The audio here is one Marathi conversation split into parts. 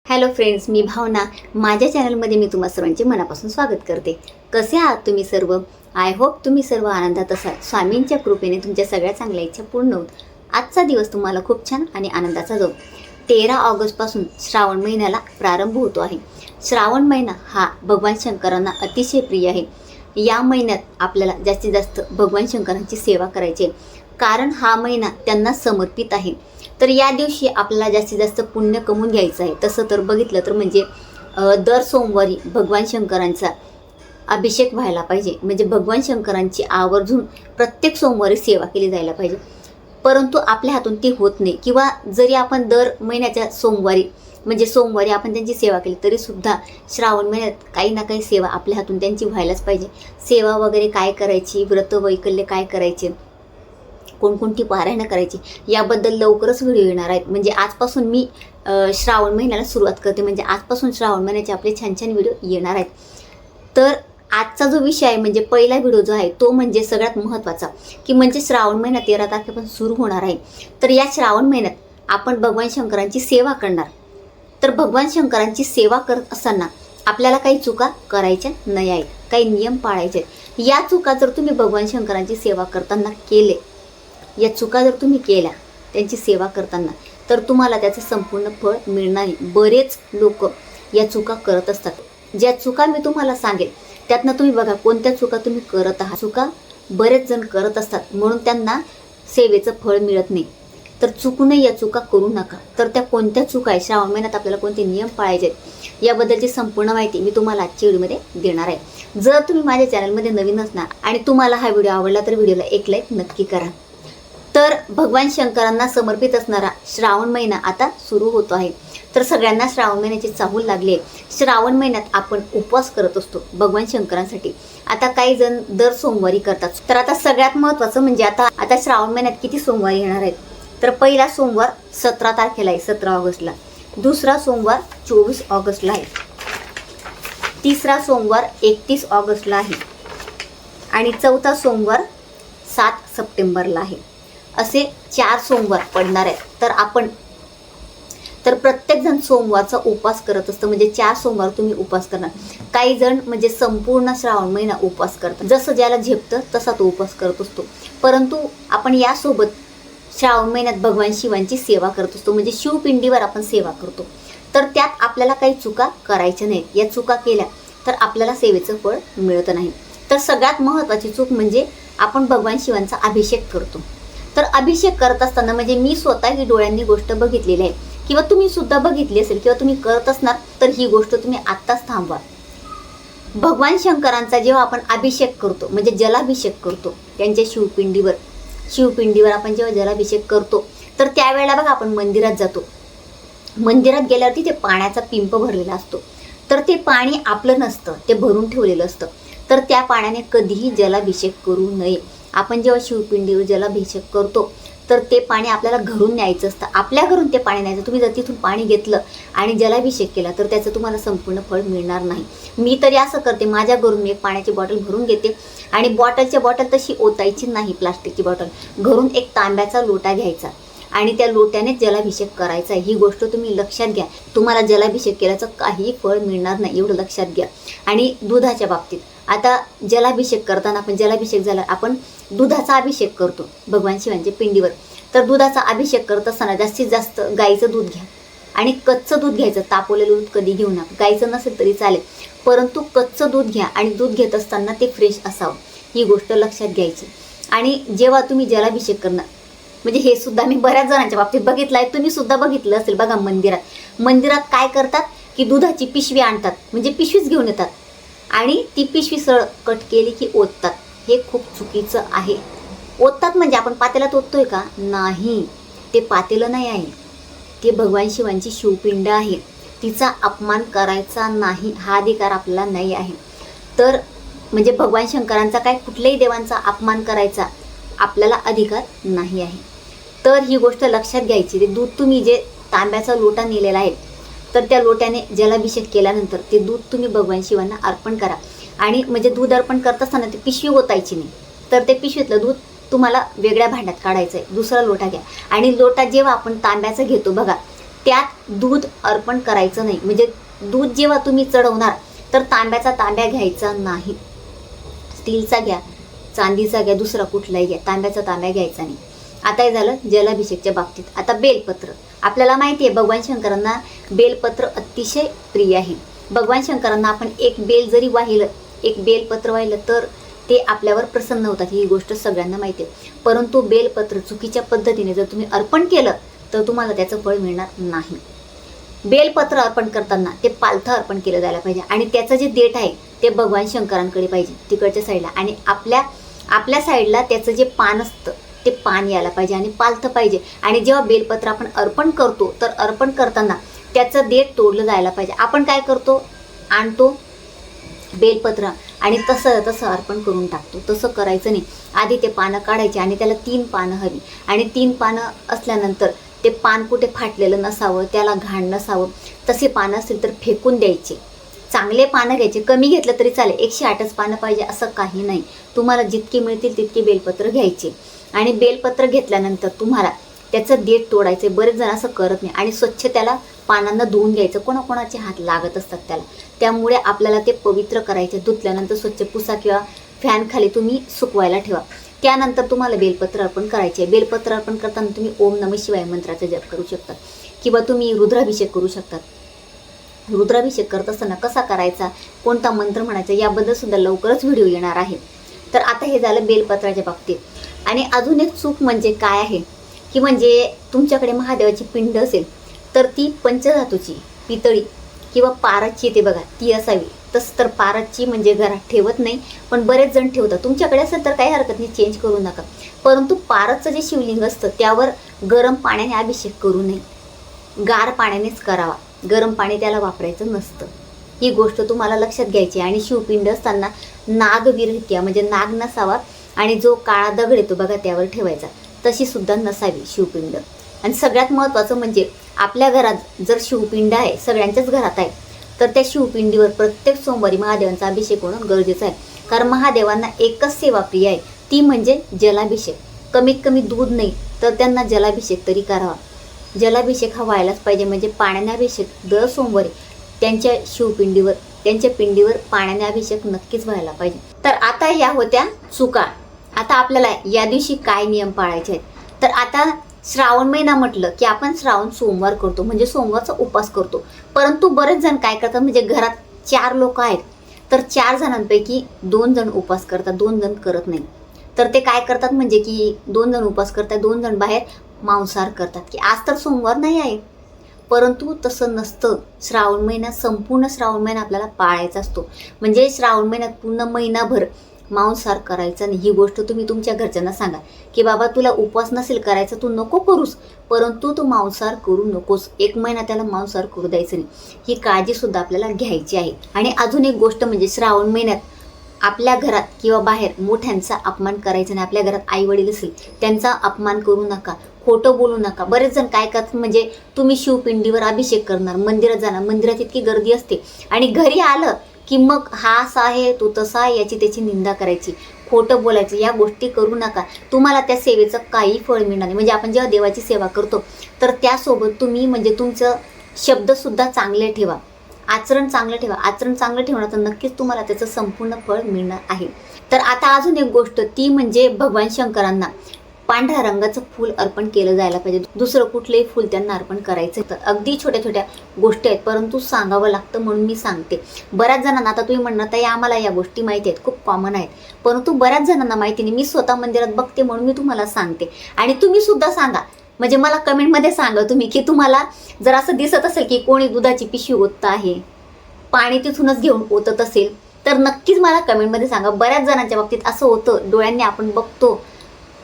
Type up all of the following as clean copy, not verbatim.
हॅलो फ्रेंड्स, मी भावना. माझ्या चॅनलमध्ये मी तुम्हा सर्वांचे मनापासून स्वागत करते. कसे आहात तुम्ही सर्व? आय होप तुम्ही सर्व आनंदात असाल. स्वामींच्या कृपेने तुमच्या सगळ्या चांगल्या इच्छा पूर्ण होत. आजचा दिवस तुम्हाला खूप छान आणि आनंदाचा जाऊ. 13 ऑगस्टपासून श्रावण महिन्याला प्रारंभ होतो आहे. श्रावण महिना हा भगवान शंकरांना अतिशय प्रिय आहे. या महिन्यात आपल्याला जास्तीत जास्त भगवान शंकरांची सेवा करायची आहे, कारण हा महिना त्यांना समर्पित आहे. तर या दिवशी आपल्याला जास्तीत जास्त पुण्य कमवून घ्यायचं आहे. तसं तर बघितलं तर म्हणजे दर सोमवारी भगवान शंकरांचा अभिषेक व्हायला पाहिजे. म्हणजे भगवान शंकरांची आवर्जून प्रत्येक सोमवारी सेवा केली जायला पाहिजे. परंतु आपल्या हातून ते होत नाही, किंवा जरी आपण दर महिन्याच्या सोमवारी आपण त्यांची सेवा केली तरीसुद्धा श्रावण महिन्यात काही ना काही सेवा आपल्या हातून त्यांची व्हायलाच पाहिजे. सेवा वगैरे काय करायची, व्रत वैकल्य काय करायचे, कोणकोणती पारायणं करायची, याबद्दल लवकरच व्हिडिओ येणार आहेत. म्हणजे आजपासून मी श्रावण महिन्याला सुरुवात करते. म्हणजे आजपासून श्रावण महिन्याचे आपले छान छान व्हिडिओ येणार आहेत. तर आजचा जो विषय आहे, म्हणजे पहिला व्हिडिओ जो आहे तो म्हणजे सगळ्यात महत्त्वाचा, की म्हणजे श्रावण महिना 13 तारखेपासून सुरू होणार आहे. तर या श्रावण महिन्यात आपण भगवान शंकरांची सेवा करणार. तर भगवान शंकरांची सेवा करत असताना आपल्याला काही चुका करायच्या नाही आहेत, काही नियम पाळायचे आहेत. या चुका जर तुम्ही भगवान शंकरांची सेवा करताना केले, या चुका जर तुम्ही केल्या त्यांची सेवा करताना, तर तुम्हाला त्याचं संपूर्ण फळ मिळणार नाही. बरेच लोक या चुका करत असतात. ज्या चुका मी तुम्हाला सांगेल त्यातनं तुम्ही बघा कोणत्या चुका तुम्ही करत आहात. चुका बरेच जण करत असतात, म्हणून त्यांना सेवेचं फळ मिळत नाही. तर चुकूनही या चुका करू नका. तर त्या कोणत्या चुका आहे, श्रावण महिन्यात आपल्याला कोणते नियम पाळायचे आहेत, याबद्दलची संपूर्ण माहिती मी तुम्हाला आजच्या व्हिडिओमध्ये देणार आहे. जर तुम्ही माझ्या चॅनलमध्ये नवीन असणार आणि तुम्हाला हा व्हिडिओ आवडला तर व्हिडिओला एक लाईक नक्की करा. तर भगवान शंकरांना समर्पित असणारा श्रावण महिना आता सुरू होतो आहे. तर सगळ्यांना श्रावण महिन्याची चाहूल लागली आहे. श्रावण महिन्यात आपण उपवास करत असतो भगवान शंकरांसाठी. आता काही जण दर सोमवारी करतात. तर आता सगळ्यात महत्त्वाचं म्हणजे आता श्रावण महिन्यात किती सोमवारी येणार आहेत. तर पहिला सोमवार 17 तारखेला आहे, 17 ऑगस्टला. दुसरा सोमवार 24 ऑगस्टला आहे. तिसरा सोमवार 31 ऑगस्टला आहे. आणि चौथा सोमवार 7 सप्टेंबरला आहे. असे 4 सोमवार पडणार आहेत. तर प्रत्येकजण सोमवारचा उपवास करत असतं. म्हणजे 4 सोमवार तुम्ही उपवास करणार. काही जण म्हणजे संपूर्ण श्रावण महिना उपवास करतात. जसं ज्याला झेपतं तसा तो उपवास करत असतो. परंतु आपण यासोबत श्रावण महिन्यात भगवान शिवांची सेवा करत असतो. म्हणजे शिवपिंडीवर आपण सेवा करतो. तर त्यात आपल्याला काही चुका करायच्या नाहीत. या चुका केल्या तर आपल्याला सेवेचं फळ मिळत नाही. तर सगळ्यात महत्त्वाची चूक म्हणजे आपण भगवान शिवांचा अभिषेक करतो. तर अभिषेक करत असताना म्हणजे मी स्वतः ही डोळ्यांनी गोष्ट बघितलेली आहे, किंवा तुम्ही सुद्धा बघितली असेल, किंवा तुम्ही करत असणार तर ही गोष्ट तुम्ही आत्ताच थांबवा. भगवान शंकरांचा जेव्हा आपण अभिषेक करतो, म्हणजे जलाभिषेक करतो त्यांच्या शिवपिंडीवर आपण जेव्हा जलाभिषेक करतो, तर त्यावेळेला बघा आपण मंदिरात जातो. मंदिरात गेल्यावर तिथे पाण्याचा पिंप भरलेला असतो. तर ते पाणी आपलं नसतं, ते भरून ठेवलेलं असतं. तर त्या पाण्याने कधीही जलाभिषेक करू नये. आपण जेव्हा शिवपिंडीवर जलाभिषेक करतो तर ते पाणी आपल्याला घरून न्यायचं असतं. आपल्या घरून ते पाणी न्यायचं. तुम्ही जर तिथून पाणी घेतलं आणि जलाभिषेक केला तर त्याचं तुम्हाला संपूर्ण फळ मिळणार नाही. मी तरी असं करते, माझ्या घरून मी एक पाण्याची बॉटल भरून घेते आणि बॉटल तशी ओतायची नाही, प्लास्टिकची बॉटल. घरून एक तांब्याचा लोटा घ्यायचा आणि त्या लोट्यानेच जलाभिषेक करायचा. ही गोष्ट तुम्ही लक्षात घ्या. तुम्हाला जलाभिषेक केल्याचं काही फळ मिळणार नाही, एवढं लक्षात घ्या. आणि दुधाच्या बाबतीत, आता जलाभिषेक करताना जलाभिषेक झाला, आपण दुधाचा अभिषेक करतो भगवान शिवांच्या पिंडीवर. तर दुधाचा अभिषेक करत असताना जास्तीत जास्त गाईचं दूध घ्या आणि कच्चं दूध घ्यायचं. तापवलेलं दूध कधी घेऊ नका. गाईचं नसेल तरी चालेल, परंतु कच्चं दूध घ्या आणि दूध घेत असताना ते फ्रेश असावं, ही गोष्ट लक्षात घ्यायची. आणि जेव्हा तुम्ही जलाभिषेक करणार, म्हणजे हे सुद्धा मी बऱ्याच जणांच्या बाबतीत बघितलं आहे, तुम्ही सुद्धा बघितलं असेल. बघा मंदिरात काय करतात की दुधाची पिशवी आणतात, म्हणजे पिशवीच घेऊन येतात आणि ती पिशवी सरळ कट केली की ओततात. हे खूप चुकीचं आहे. ओततात म्हणजे आपण पातेल्यात ओततोय का? नाही, ते पातेलं नाही आहे, ते भगवान शिवांची शिवपिंड आहे. तिचा अपमान करायचा नाही, हा अधिकार आपल्याला नाही आहे. तर म्हणजे भगवान शंकरांचा काय, कुठल्याही देवांचा अपमान करायचा आपल्याला अधिकार नाही आहे. तर ही गोष्ट लक्षात घ्यायची. ते दूध तुम्ही जे तांब्याचा लोटा नेलेला आहे, तर त्या लोट्याने जलाभिषेक केल्यानंतर ते दूध तुम्ही भगवान शिवांना अर्पण करा. आणि म्हणजे दूध अर्पण करत असताना ती पिशवी ओतायची नाही. तर ते पिशवीतलं दूध तुम्हाला वेगळ्या भांड्यात काढायचं आहे. दुसरा लोटा घ्या आणि लोटा जेव्हा आपण तांब्याचा घेतो बघा, त्यात दूध अर्पण करायचं नाही. म्हणजे दूध जेव्हा तुम्ही चढवणार तर तांब्याचा तांब्या घ्यायचा नाही. स्टीलचा घ्या, चांदीचा घ्या, दुसरा कुठलाही घ्या, तांब्याचा तांब्या घ्यायचा नाही. आता हे झालं जलाभिषेकच्या बाबतीत. आता बेलपत्र. आपल्याला माहिती आहे भगवान शंकरांना बेलपत्र अतिशय प्रिय आहे. भगवान शंकरांना आपण एक बेल जरी वाहिलं, एक बेलपत्र वाहिलं तर ते आपल्यावर प्रसन्न होतात, ही गोष्ट सगळ्यांना माहिती आहे. परंतु बेलपत्र चुकीच्या पद्धतीने जर तुम्ही अर्पण केलं तर तुम्हाला त्याचं फळ मिळणार नाही. बेलपत्र अर्पण करताना ते पालथं अर्पण केलं जायला पाहिजे आणि त्याचं जे देठ आहे ते भगवान शंकरांकडे पाहिजे, तिकडच्या साईडला. आणि आपल्या साईडला त्याचं जे पान असतं ते पान यायला पाहिजे आणि पालथं पाहिजे. आणि जेव्हा बेलपत्र आपण अर्पण करतो तर अर्पण करताना त्याचं देठ तोडलं जायला पाहिजे. आपण काय करतो, आणतो बेलपत्र आणि तसं अर्पण करून टाकतो. तसं करायचं नाही. आधी ते पानं काढायचे आणि त्याला 3 पानं हवी. आणि 3 पानं असल्यानंतर ते पान कुठे फाटलेलं नसावं, त्याला घाण नसावं. तसे पानं असतील तर फेकून द्यायचे. चांगले पानं घ्यायचे, कमी घेतलं तरी चालेल, 108च पानं पाहिजे असं काही नाही. तुम्हाला जितके मिळतील तितके बेलपत्र घ्यायचे. आणि बेलपत्र घेतल्यानंतर तुम्हाला त्याचं देठ तोडायचे. बरेच जण असं करत नाही आणि स्वच्छ त्याला पानांना धुवून घ्यायचं. कोणाकोणाचे हात लागत असतात त्याला, त्यामुळे आपल्याला ते पवित्र करायचे. धुतल्यानंतर स्वच्छ पुसा किंवा फॅन खाली तुम्ही सुकवायला ठेवा. त्यानंतर तुम्हाला बेलपत्र अर्पण करायचे. बेलपत्र अर्पण करताना तुम्ही ओम नमः शिवाय मंत्राचा जप करू शकता किंवा तुम्ही रुद्राभिषेक करू शकतात. रुद्राभिषेक करत असताना कसा करायचा, कोणता मंत्र म्हणायचा, याबद्दल सुद्धा लवकरच व्हिडिओ येणार आहे. तर आता हे झालं बेलपत्राच्या बाबतीत. आणि अजून एक चूक म्हणजे काय आहे की म्हणजे तुमच्याकडे महादेवाची पिंड असेल तर ती पंचधातूची, पितळी किंवा पाराची येते बघा, ती असावी. तसं तर पाराची म्हणजे घरात ठेवत नाही, पण बरेच जण ठेवतात. तुमच्याकडे असेल तर काही हरकत नाही, चेंज करू नका. परंतु पाराचं जे शिवलिंग असतं त्यावर गरम पाण्याने अभिषेक करू नये, गार पाण्यानेच करावा. गरम पाणी त्याला वापरायचं नसतं. ही गोष्ट तुम्हाला लक्षात घ्यायची. आणि शिवपिंड असताना नागविरहित्या म्हणजे नाग नसावा आणि जो काळा दगड येतो बघा त्यावर ठेवायचा, तशी सुद्धा नसावी शिवपिंड. आणि सगळ्यात महत्त्वाचं म्हणजे आपल्या घरात जर शिवपिंड आहे, सगळ्यांच्याच घरात आहे, तर त्या शिवपिंडीवर प्रत्येक सोमवारी महादेवांचा अभिषेक होणं गरजेचं आहे. कारण महादेवांना एकच सेवा प्रिय आहे, ती म्हणजे जलाभिषेक. कमीत कमी दूध नाही तर त्यांना जलाभिषेक तरी करावा. जलाभिषेक हा व्हायलाच पाहिजे. म्हणजे पाण्याने अभिषेक दर सोमवारी त्यांच्या शिवपिंडीवर, त्यांच्या पिंडीवर पाण्याने अभिषेक नक्कीच व्हायला पाहिजे. तर आता ह्या होत्या चुका. आता आपल्याला या दिवशी काय नियम पाळायचे आहेत. तर आता श्रावण महिना म्हटलं की आपण श्रावण सोमवार करतो, म्हणजे सोमवारचा उपवास करतो. परंतु बरेच जण काय करतात, म्हणजे घरात 4 लोक आहेत तर 4 जणांपैकी 2 जण उपवास करतात, 2 जण करत नाही. तर ते काय करतात म्हणजे की 2 जण उपवास करतात, 2 जण बाहेर मांसाहार करतात की आज तर सोमवार नाही आहे. परंतु तसं नसतं. श्रावण महिना, संपूर्ण श्रावण महिना आपल्याला पाळायचा असतो. म्हणजे श्रावण महिन्यात पूर्ण महिनाभर मांसाहार करायचा नाही. ही गोष्ट तुम्ही तुमच्या घरच्यांना सांगा की बाबा तुला उपवास नसेल करायचा, तू नको करूस, परंतु तू मांसाहार करू नकोस. 1 महिना त्याला मांसाहार करू द्यायचं नाही. ही काळजीसुद्धा आपल्याला घ्यायची आहे. आणि अजून एक गोष्ट म्हणजे श्रावण महिन्यात आपल्या घरात किंवा बाहेर मोठ्यांचा अपमान करायचा नाही. आपल्या घरात आई वडील असेल त्यांचा अपमान करू नका, खोटं बोलू नका. बरेच जण काय करतात, म्हणजे तुम्ही शिवपिंडीवर अभिषेक करणार, मंदिरात जाणार, मंदिरात इतकी गर्दी असते आणि घरी आलं की मग हा असा आहे, तो तसा आहे, याची त्याची निंदा करायची, खोटं बोलायचं. या गोष्टी करू नका. तुम्हाला त्या सेवेचं काही फळ मिळणार नाही. म्हणजे आपण जेव्हा देवाची सेवा करतो तर त्यासोबत तुम्ही म्हणजे तुमचं शब्दसुद्धा चांगले ठेवा, आचरण चांगलं ठेवा. आचरण चांगलं ठेवणं तर नक्कीच तुम्हाला त्याचं संपूर्ण फळ मिळणार आहे. तर आता अजून एक गोष्ट, ती म्हणजे भगवान शंकरांना पांढऱ्या रंगाचं फूल अर्पण केलं जायला पाहिजे. दुसरं कुठलंही फूल त्यांना अर्पण करायचं. तर अगदी छोट्या छोट्या गोष्टी आहेत, परंतु सांगावं लागतं म्हणून मी सांगते. बऱ्याच जणांना, आता तुम्ही म्हणणार ताई आम्हाला या गोष्टी माहिती आहेत, खूप कॉमन आहेत, परंतु बऱ्याच जणांना माहिती नाही. मी स्वतः मंदिरात बघते म्हणून मी तुम्हाला सांगते. आणि तुम्ही सुद्धा सांगा, म्हणजे मला कमेंटमध्ये सांगा तुम्ही की तुम्हाला जर असं दिसत असेल की कोणी दुधाची पिशवी ओतत आहे, पाणी तिथूनच घेऊन ओतत असेल तर नक्कीच मला कमेंटमध्ये सांगा. बऱ्याच जणांच्या बाबतीत असं होतं, डोळ्यांनी आपण बघतो,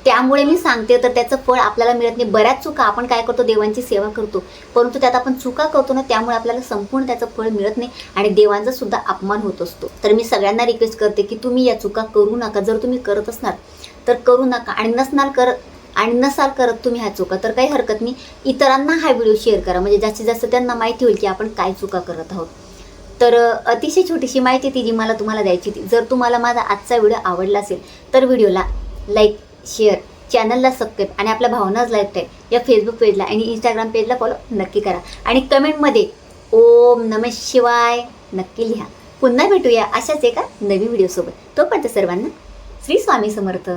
त्यामुळे मी सांगते. तर त्याचं फळ आपल्याला मिळत नाही. बऱ्याच चुका आपण काय करतो, देवांची सेवा करतो, परंतु त्यात आपण चुका करतो ना, त्यामुळे आपल्याला संपूर्ण त्याचं फळ मिळत नाही आणि देवांचा सुद्धा अपमान होत असतो. तर मी सगळ्यांना रिक्वेस्ट करते की तुम्ही या चुका करू नका. जर तुम्ही करत असणार तर करू नका. आणि नसाल करत तुम्ही ह्या चुका तर काही हरकत नाही. इतरांना हा व्हिडिओ शेअर करा, म्हणजे जास्तीत जास्त त्यांना माहिती होईल की आपण काय चुका करत आहोत. तर अतिशय छोटीशी माहिती ती जी मला तुम्हाला द्यायची होती. जर तुम्हाला माझा आजचा व्हिडिओ आवडला असेल तर व्हिडिओला लाईक, शेअर चॅनलला सबस्क्राईब आणि आपल्या भावनाज लाईफस्टाईल या फेसबुक पेजला आणि इंस्टाग्राम पेजला फॉलो नक्की करा. आणि कमेंटमध्ये ओम नमः शिवाय नक्की लिहा. पुन्हा भेटूया अशाच एका नवीन व्हिडिओसोबत. तोपर्यंत सर्वांना श्री स्वामी समर्थ.